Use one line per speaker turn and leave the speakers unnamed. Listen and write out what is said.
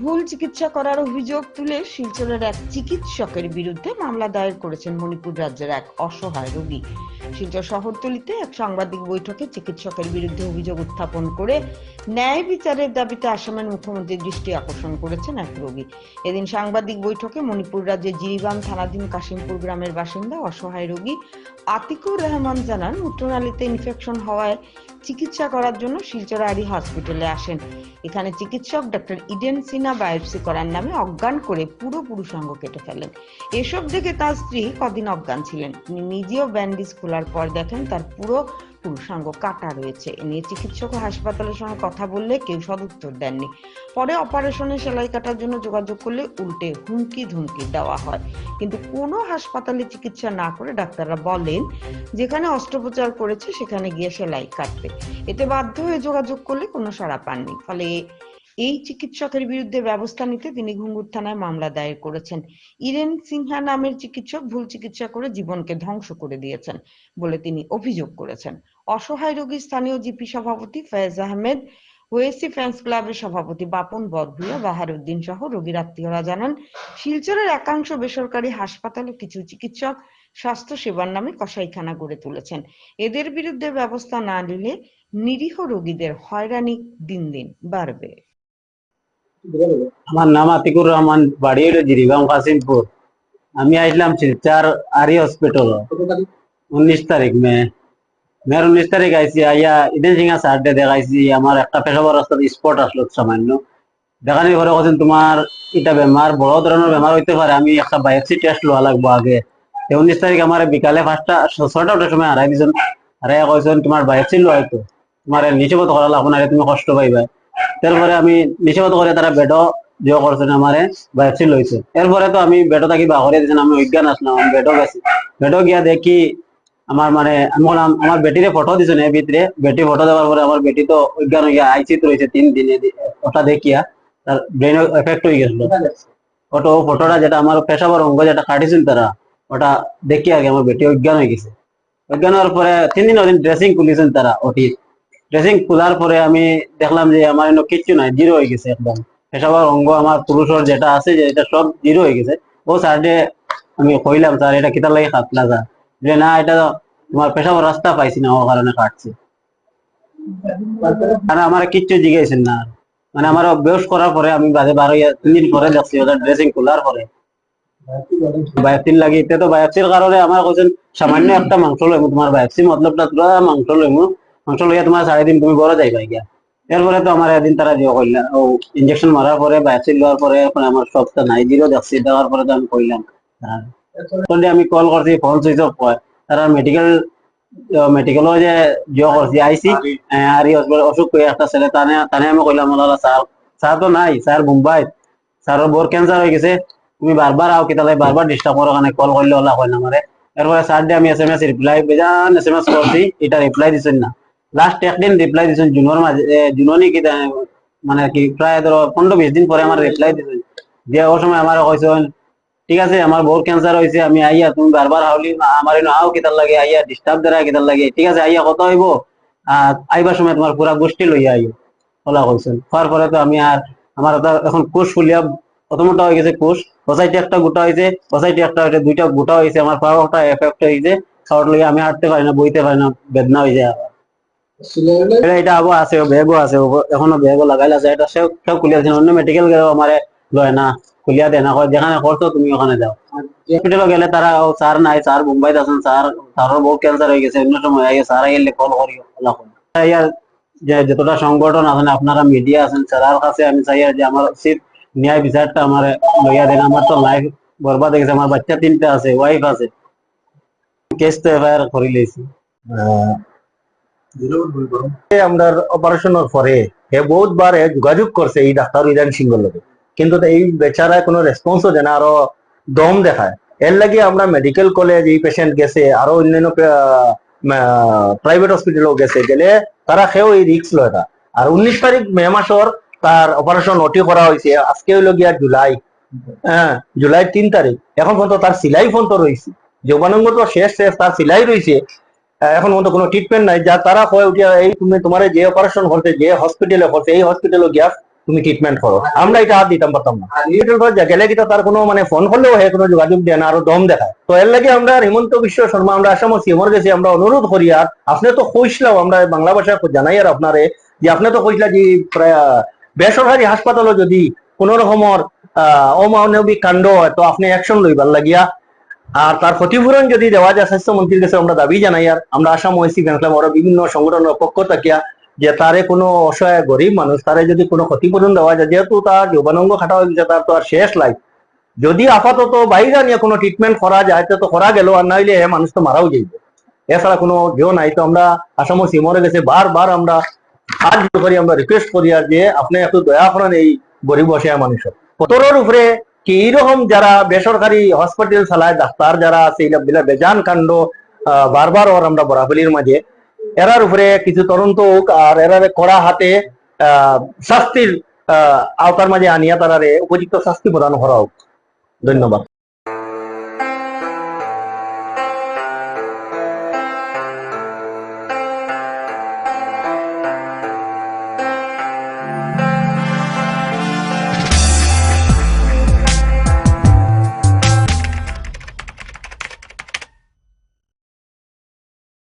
ভুল চিকিৎসা করার অভিযোগ তুলে শিলচরের এক চিকিৎসকের বিরুদ্ধে মামলা দায়ের করেছেন মণিপুর রাজ্যের এক অসহায় রোগী। শিলচর শহরতলিতে এক সাংবাদিক বৈঠকে চিকিৎসকের বিরুদ্ধে অভিযোগ উত্থাপন করে ন্যায় বিচারের দাবিতে আসামের মুখ্যমন্ত্রীর দৃষ্টি আকর্ষণ করেছেন এক রোগী। এদিন সাংবাদিক বৈঠকে মণিপুর রাজ্যের জিরিবাম থানাধীন কাশিমপুর গ্রামের বাসিন্দা অসহায় রোগী আতিকুর রহমান জানান, মূত্রনালীতে ইনফেকশন হওয়ায় চিকিৎসা করার জন্য শিলচর আরি হসপিটালে আসেন। এখানে চিকিৎসক ডক্টর ইডেন সিনহা বায়োপসি করার নামে অজ্ঞান করে পুরো পুরুষাঙ্গ কেটে ফেলেন। এসব দেখে তার স্ত্রী কদিন অজ্ঞান ছিলেন। তিনি নিজেও ব্যান্ডেজ খোলার পর দেখেন তার পুরো পুরুষাঙ্গ কাটা রয়েছে। এ নিয়ে চিকিৎসক ও হাসপাতালের সঙ্গে কথা বললে কেউ সদুত্তর দেননি। পরে অপারেশনে সেলাই কাটার জন্য যোগাযোগ করলে উল্টে হুমকি ধুমকি দেওয়া হয়। কিন্তু কোনো হাসপাতালে চিকিৎসা না করে ডাক্তাররা বলেন যেখানে অস্ত্রোপচার করেছে সেখানে গিয়ে সেলাই কাটতে। এতে বাধ্য হয়ে যোগাযোগ করলে কোনো সাড়া পাননি। ফলে এই চিকিৎসকের বিরুদ্ধে ব্যবস্থা নিতে তিনি ঘুঙুর থানায় মামলা দায়ের করেছেন। ইরেন সিনহা নামের চিকিৎসক ভুল চিকিৎসা করে জীবনকে ধ্বংস করে দিয়েছেন বলে তিনি অভিযোগ করেছেন। অসহায় রোগীর স্থানীয় জিপি সভাপতি ফয়েজ আহমেদ, ওয়েসি ফ্যান্স ক্লাবের সভাপতি বাপন বদভুইয়া, বাহারউদ্দিন সহ রোগীর আত্মীয়রা জানান, শিলচরের একাংশ বেসরকারি হাসপাতালে কিছু চিকিৎসক স্বাস্থ্য সেবার নামে কসাইখানা গড়ে তুলেছেন। এদের বিরুদ্ধে ব্যবস্থা না নিলে নিরীহ রোগীদের হয়রানি দিন দিন বাড়বে।
আমার নাম আতিকুর রহমান, বাড়ি হলো জিরিবাম কাশিমপুর। আমি আসলাম শিলচর আরি হসপিটাল 19 তারিখ মেয়ের 19 তারিখ আইসি। আইয়া ইদেন সিংহা স্যারডে দেখাইছি। আমার একটা পেশাবার রাস্তার স্পট আসলো সামান্য। দেখানোর পরে বলছেন তোমার এটা বেমার, বড় ধরনের বেমার হইতে পারে, আমি একটা বায়োপসি টেস্ট লওয়া লাগবো আগে। 19 তারিখ আমার বিকালে 6টার সময় হারাই দিয়েছেন। হারাইয়া কইছেন তোমার বায়োপসি লওয়া হয়তো, তোমার নিষেধ করা লাগবো না, তুমি কষ্ট পাইবা। তারপরে আমি নিষেধ করে তারা বেডও জিও করছেন, আমারে বায়োপসি লইছে। এরপরে তো আমি বেডও থাকি বাহরিয়ে দিয়েছেন, আমি অজ্ঞান আসলাম। আমি বেডও গেছি, বেডও গিয়া দেখি আমার আমি বললাম আমার বেটিরে ফটো দিছেন এর ভিতরে। বেটি ফটো দেওয়ার পরে আমার বেটি তো অজ্ঞান হইয়া আইসিতে রয়েছে 3 দিনে। ওটা দেখিয়া তার ব্রেন এফেক্ট হয়ে গেছিল। ফটোটা যেটা আমার পেশাবার অঙ্গ যেটা কাটিছিল তারা, ওটা দেখিয়া আগে আমার বেটি অজ্ঞান হয়ে গেছে। অজ্ঞান হওয়ার পরে 3 দিন ড্রেসিং খুলিয়েছেন তারা ওটির। ড্রেসিং খোলার পরে আমি দেখলাম যে আমার কিচ্ছু নাই, জিরো হয়ে গেছে একদম। পেশাবার অঙ্গ আমার পুরুষের যেটা আছে যে এটা সব জিরো হয়ে গেছে। ও স্যারডে আমি কইলাম, স্যার এটা কিতার লাগে কাটলা যা, যে না এটা তোমার পেশাবার রাস্তা পাইছি না, ও কারণে কাটছি। কারণ আমার কিচ্ছু জিজ্ঞাসেন না। মানে আমার বেশ করার পরে আমি বাজে 3 দিন পরে দেখছি ওটা ড্রেসিং খোলার পরে বায়োপসির লাগে। এটা তো বায়োপসির কারণে আমার কোন সামান্য একটা মাংস লইমু, তোমার বায়োপসি মতলবটা পুরো মাংস লইমু। মাংস লইয়া তোমার 4 দিন তুমি বড় যাইবা গিয়া। এরপরে তো আমার একদিন তারা জিও কইলা, ও ইনজেকশন মারার পরে বায়োপসি লওয়ার পরে এখন আমার সবটা নাই, জিরো দেখছি। দেওয়ার পরে তো আমি কইলাম, আমি কল করছি, ফোন সুইচ অফ হয়। তারা মেডিকেলও যে জিও করছি আইসি আর অসুখ করে একটা ছেলে, তানে আমি কইলাম স্যার, স্যার তো নাই, স্যার মুম্বাই, স্যারের বোর ক্যান্সার হয়ে গেছে, তুমি বারবার আও কিতালে বারবার ডিস্টার্ব করো, ওখানে কল করলে ওলা হয় না আমারে। এরপরে স্যার দিয়ে আমি SMS রিপ্লাই বেজান SMS করছি, এটা রিপ্লাই দিছেন না। লাস্ট একদিন রিপ্লাই দিছেন জুনের মাঝে, জুননি কি মানে কি প্রায় ধরো 15-20 দিন পরে আমার রিপ্লাই দিছেন। দিয়ে ও সময় আমার কইছেন ঠিক আছে আমার বোর ক্যান্সার হয়েছে, আমি আইয়া তুমি বারবার হাওলি আমার আও কিতার লাগে, আইয়া ডিস্টার্ব দ্বারা কিতার লাগে, ঠিক আছে আইয়া কত হইব, আইবার সময় তোমার পুরা গোষ্ঠী লইয়া আইও ওলা কইছেন। হওয়ার পরে তো আমি আর আমার এখন কোষ ফুলিয়া প্রথমটা হয়ে গেছে, কোষ সোসাইটি একটা গোটা হয়েছে, সোসাইটি একটা হয়েছে, 2টা গোটা হয়েছে, আমার পাওয়াটা এফেক্ট হয়েছে। খাওয়ার লইয়া আমি হাঁটতে পারি না, বইতে পারি না, বেদনা হয়ে যায়। এটা আবো আছে, ব্যাগও আছে, এখনো ব্যাগও লাগাইলা আছে। এটা সব খুলিয়া দিচ্ছেন, অন্য মেডিকেল গেলেও আমার লয় না, খুলিয়া দেয় না, যেখানে করতো তুমি ওখানে যাও। হসপিটালে গেলে তারা স্যার নাই, স্যার মুম্বাইতে আছেন, স্যারের বহু ক্যান্সার হয়ে গেছে, অন্য সময় স্যার আইলে কল করি। যে যতটা সংগঠন আছেন, আপনারা মিডিয়া আছেন, স্যারের কাছে আমি চাই যে আমার উচিত ন্যায় বিচারটা আমার লইয়া দেন। আমার তো লাইফ বরবাদ হয়ে গেছে, আমার বাচ্চা 3টা আছে, ওয়াইফ আছে। কেস তো এফআইআর করে লইছি।
আমরা অপারেশনের পরে বহুত বার যোগাযোগ করছে এই ডাক্তার ইরান সিংহর লোক, কিন্তু এই বেচারায় কোনো রেসপন্সও দেয় না, আরো দম দেখায়। এর লাগে আমরা মেডিকেল কলেজ এই পেশেন্ট গেছে, আরো অন্যান্য প্রাইভেট হসপিটালও গেছে, গেলে তারা সেও এই রিস্ক লয় না। আর 19 তারিখ মে মাসের তার অপারেশন ওটি করা হয়েছে, আজকে হইল গিয়া জুলাই, জুলাই 3 তারিখ। এখন পর্যন্ত তার সিলাই পর্যন্ত রয়েছে, যৌবানঙ্গ তো শেষ, তার সিলাই রয়েছে। এখন পর্যন্ত কোনো ট্রিটমেন্ট নাই। যা তারা কয়ে উঠিয়া এই তুমি তোমার যে অপারেশন করতে যে হসপিটালে করছে, এই হসপিটালে গিয়া তুমি ট্রিটমেন্ট করো, আমরা এটা হাত দিতাম পারতাম না। গেলে কিটা তার কোনো মানে ফোন করলেও হে কোনো যোগাযোগ দেয় না, আরো দম দেখায়। তো এর লাগে আমরা হিমন্ত বিশ্ব শর্মা আমরা আসাম সিএমর কাছে আমরা অনুরোধ করি, আর আপনি তো কইসলাও আমরা বাংলা ভাষা জানাই আর আপনারে যে আপনি তো কইসলা যে প্রায় বেসরকারি হাসপাতালও যদি কোন রকমের অমানবিক কাণ্ড হয় তো আপনি অ্যাকশন লইবার লাগিয়া, আর তার ক্ষতিপূরণ যদি দেওয়া যায় স্বাস্থ্যমন্ত্রীর কাছে আমরা দাবি জানাই। আর আমরা আসাম ওয়েসি ফ্যান্সলাম আরো বিভিন্ন সংগঠনের পক্ষ থাকিয়া যে তারে কোনো অসহায় গরিব মানুষ তারে যদি কোনো ক্ষতিপূরণ দেওয়া যায়, যেহেতু তার যৌবানঙ্গ খাটা হয়ে গেছে, তার তো আর শেষ লাইফ, যদি আপাতত বাইরে নিয়ে কোনো ট্রিটমেন্ট করা যায় তো করা গেল, আর নাইলে মানুষ তো মারাও যাইবে, এছাড়া কোনো কেউ নাই। তো আমরা আসাম সিমরে গেছে বারবার আমরা হাত জোর করি, আমরা রিকোয়েস্ট করি আর যে আপনি একটু দয়া করেন এই গরিব অসহায় মানুষের কতর উপরে কি এইরকম যারা বেসরকারি হসপিটাল চালায় ডাক্তার যারা আছে এইগুলা বেজান কাণ্ড বারবার ওর আমরা বরাবলির মাঝে এরার উপরে কিছু তদন্ত হোক, আর এরারে কড়া হাতে শাস্তির আওতার মাঝে আনিয়া তারারে উপযুক্ত শাস্তি প্রদান করা হোক। ধন্যবাদ।